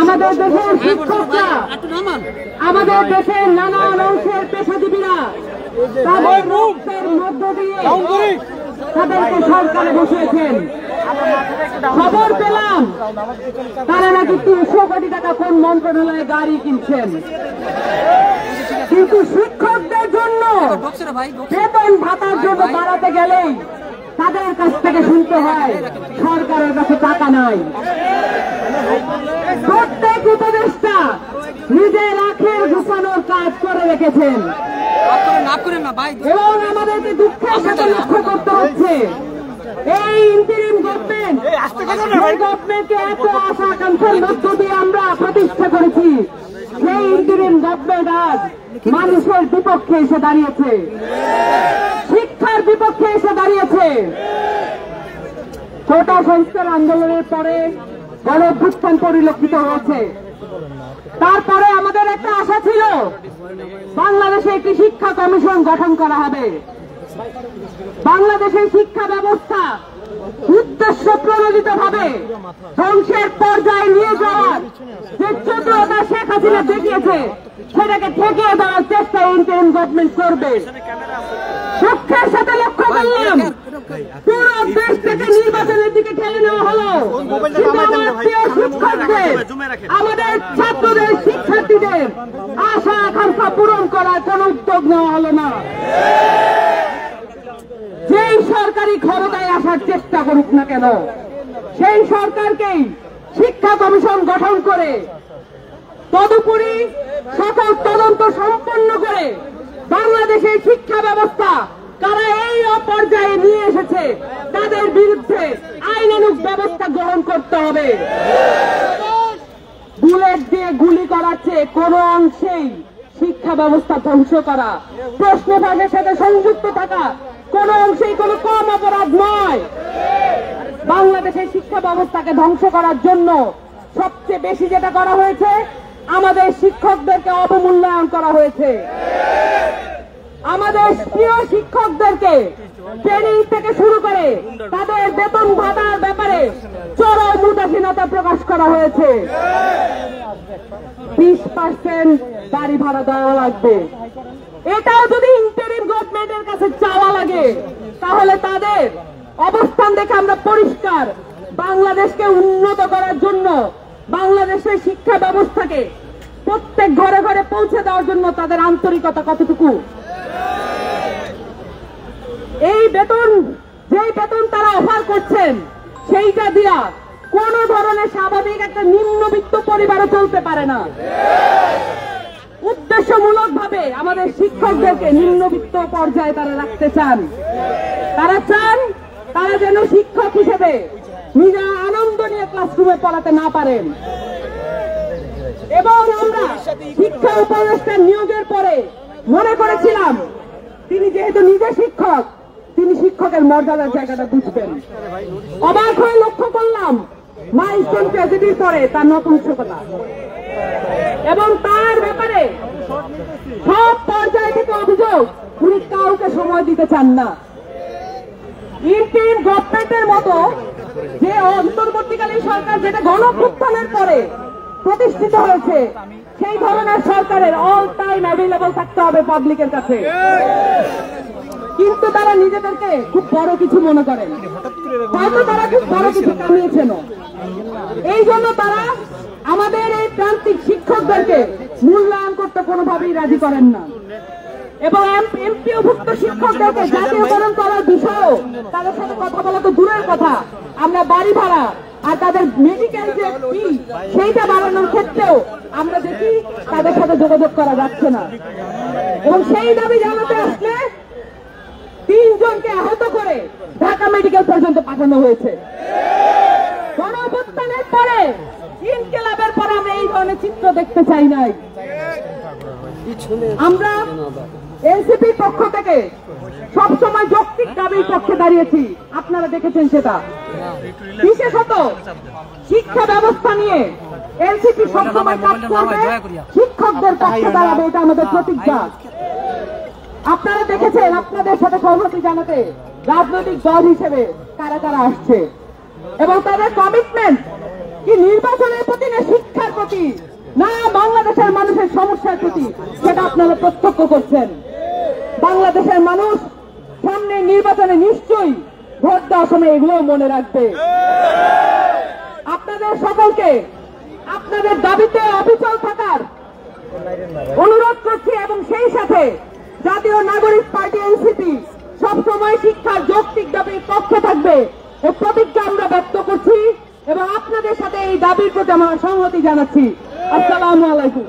আমাদের দেশের শিক্ষকরা, আমাদের দেশের নানান অংশের পেশাজীবীরা তাদের রক্তের মধ্য দিয়ে তাদেরকে সরকারে বসিয়েছেন। খবর পেলাম তারা নাকি 300 কোটি টাকা কোন মন্ত্রণালয়ে গাড়ি কিনছেন, কিন্তু শিক্ষকদের জন্য বেতন ভাতার জন্য বাড়াতে গেলেই তাদের কাছ থেকে শুনতে হয় সরকারের কাছে টাকা নাই। প্রত্যেক উপদেষ্টা নিজের আখের ঘুষানোর কাজ করে রেখেছেন এবং আমাদেরকে দুঃখের সাথে লক্ষ্য করতে হচ্ছে এই ইন্টারিম গভর্নমেন্টকে এত আশা আকাঙ্ক্ষার মধ্য দিয়ে আমরা প্রতিষ্ঠা করেছি, সেই ইন্টারিম গভর্নমেন্ট আজ মানুষের বিপক্ষে এসে দাঁড়িয়েছে, শিক্ষার বিপক্ষে এসে দাঁড়িয়েছে। কোটা সংস্কার আন্দোলনের পরে গণঅভ্যুত্থান পরিলক্ষিত হয়েছে। তারপরে আমাদের একটা আশা ছিল বাংলাদেশে একটি শিক্ষা কমিশন গঠন করা হবে। বাংলাদেশের শিক্ষা ব্যবস্থা উদ্দেশ্য প্রণোদিত ভাবে ধ্বংসের পর্যায়ে নিয়ে যাওয়ার যে চতুরতা শেখ হাসিনা দেখিয়েছে সেটাকে ঠেকিয়ে দেওয়ার চেষ্টা ইন্টারিম গভর্নমেন্ট করবে। দুঃখের সাথে লক্ষ্য করলাম পুরো দেশ থেকে নির্বাচনের দিকে ঠেলে নেওয়া হলো, কিন্তু আমার প্রিয় শিক্ষকদের, আমাদের ছাত্রদের, শিক্ষার্থীদের আশা আকাঙ্ক্ষা পূরণ করার কোন উদ্যোগ নেওয়া হলো না। যেই সরকারি ক্ষমতায় আসার চেষ্টা করুক না কেন, সেই সরকারকেই শিক্ষা কমিশন গঠন করে তদুপরি সকল তদন্ত সম্পন্ন করে বাংলাদেশের শিক্ষা ব্যবস্থা কারা এই অপর্যায়ে নিয়ে এসেছে তাদের বিরুদ্ধে আইনানুগ ব্যবস্থা গ্রহণ করতে হবে। বুলেট দিয়ে গুলি করার চেয়ে কোন অংশেই শিক্ষা ব্যবস্থা ধ্বংস করা, প্রশ্ন ফাঁসের সাথে সংযুক্ত থাকা কোন অংশেই কোন কম অপরাধ নয়। বাংলাদেশের শিক্ষা ব্যবস্থাকে ধ্বংস করার জন্য সবচেয়ে বেশি যেটা করা হয়েছে, আমাদের শিক্ষকদেরকে অবমূল্যায়ন করা হয়েছে। আমাদের প্রিয় শিক্ষকদেরকে ট্রেনিং থেকে শুরু করে তাদের বেতন ভাতার ব্যাপারে চরম উদাসীনতা প্রকাশ করা হয়েছে। 20% বাড়ি ভাড়া দেওয়া লাগবে, এটাও যদি ইন্টারিম গভর্নমেন্টের কাছে চাওয়া লাগে তাহলে তাদের অবস্থান দেখে আমরা পরিষ্কার বাংলাদেশকে উন্নত করার জন্য, বাংলাদেশের শিক্ষা ব্যবস্থাকে প্রত্যেক ঘরে ঘরে পৌঁছে দেওয়ার জন্য তাদের আন্তরিকতা কতটুকু। এই বেতন, যেই বেতন তারা অফার করছেন সেইটা দিয়া কোন ধরনের স্বাভাবিক একটা নিম্নবিত্ত পরিবারও চলতে পারে না। উদ্দেশ্যমূলক ভাবে আমাদের শিক্ষকদেরকে নিম্নবিত্ত পর্যায়ে তারা রাখতে চান। তারা চান তারা যেন শিক্ষক হিসেবে নিজেরা আনন্দ নিয়ে ক্লাসরুমে পড়াতে না পারেন। এবং আমরা শিক্ষা উপদেষ্টা নিয়োগের পরে মনে করেছিলাম তিনি যেহেতু নিজে শিক্ষক, তিনি শিক্ষকের মর্যাদার জায়গাটা বুঝবেন। অবাক হয়ে লক্ষ্য করলাম মাইলস্টোন ট্র্যাজেডির পরে তার নপুংসকতা এবং তার ব্যাপারে সব পর্যায় থেকে অভিযোগ, উনি কাউকে সময় দিতে চান না। ইন্টারিম গভর্নমেন্টের মতো যে অন্তর্বর্তীকালীন সরকার যেটা গণঅভ্যুত্থানের পরে প্রতিষ্ঠিত হয়েছে, সেই ধরনের সরকারের অল টাইম অ্যাভেলেবল থাকতে হবে পাবলিকের কাছে। কিন্তু তারা নিজেদেরকে খুব বড় কিছু মনে করেন, হয়তো তারা খুব বড় কিছু কামিয়েছেন, এই জন্য তারা আমাদের এই প্রান্তিক শিক্ষকদেরকে মূল্যায়ন করতে কোনোভাবেই রাজি করেন না। এবং এমপিওভুক্ত শিক্ষকদেরকে জাতীয়করণ করার বিষয়েও তাদের সাথে কথা বলা তো দূরের কথা, আমরা বাড়ি ভাড়া আর তাদের মেডিকেল যে ফি সেইটা বাড়ানোর ক্ষেত্রেও আমরা দেখি তাদের সাথে যোগাযোগ করা যাচ্ছে না। এবং সেই দাবি জানাতে আসলে 3 জনকে আহত করে ঢাকা মেডিকেল পর্যন্ত পাঠানো হয়েছে। গণঅভ্যুত্থানের পরে, ইনকিলাবের পরে আমরা এই ধরনের চিত্র দেখতে চাই নাই। আমরা এনসিপির পক্ষ থেকে সবসময় যৌক্তিক দাবির পক্ষে দাঁড়িয়েছি, আপনারা দেখেছেন সেটা। বিশেষত শিক্ষা ব্যবস্থা নিয়ে এনসিপি সবসময় কাজ করবে, শিক্ষকদের পক্ষে দাঁড়াবে, এটা আমাদের প্রতিজ্ঞা। আপনারা দেখেছেন আপনাদের সাথে সহমতি জানাতে রাজনৈতিক দল হিসেবে কারা কারা আসছে এবং তাদের কমিটমেন্ট কি নির্বাচনের প্রতি না শিক্ষার প্রতি। প্রতি, সেটা আপনারা প্রত্যক্ষ করছেন। বাংলাদেশের মানুষ সামনে নির্বাচনে নিশ্চয়ই ভোট দেওয়ার সময় এগুলো মনে রাখবে। আপনাদের সকলকে আপনাদের দাবিতে অবিচল থাকার অনুরোধ করছি এবং সেই সাথে জাতীয় নাগরিক পার্টি এনসিপি সবসময় শিক্ষার যৌক্তিক দাবির পক্ষে থাকবে এই প্রতিজ্ঞা আমরা ব্যক্ত করছি এবং আপনাদের সাথে এই দাবির প্রতি আমরা সংহতি জানাচ্ছি। আসসালামু আলাইকুম।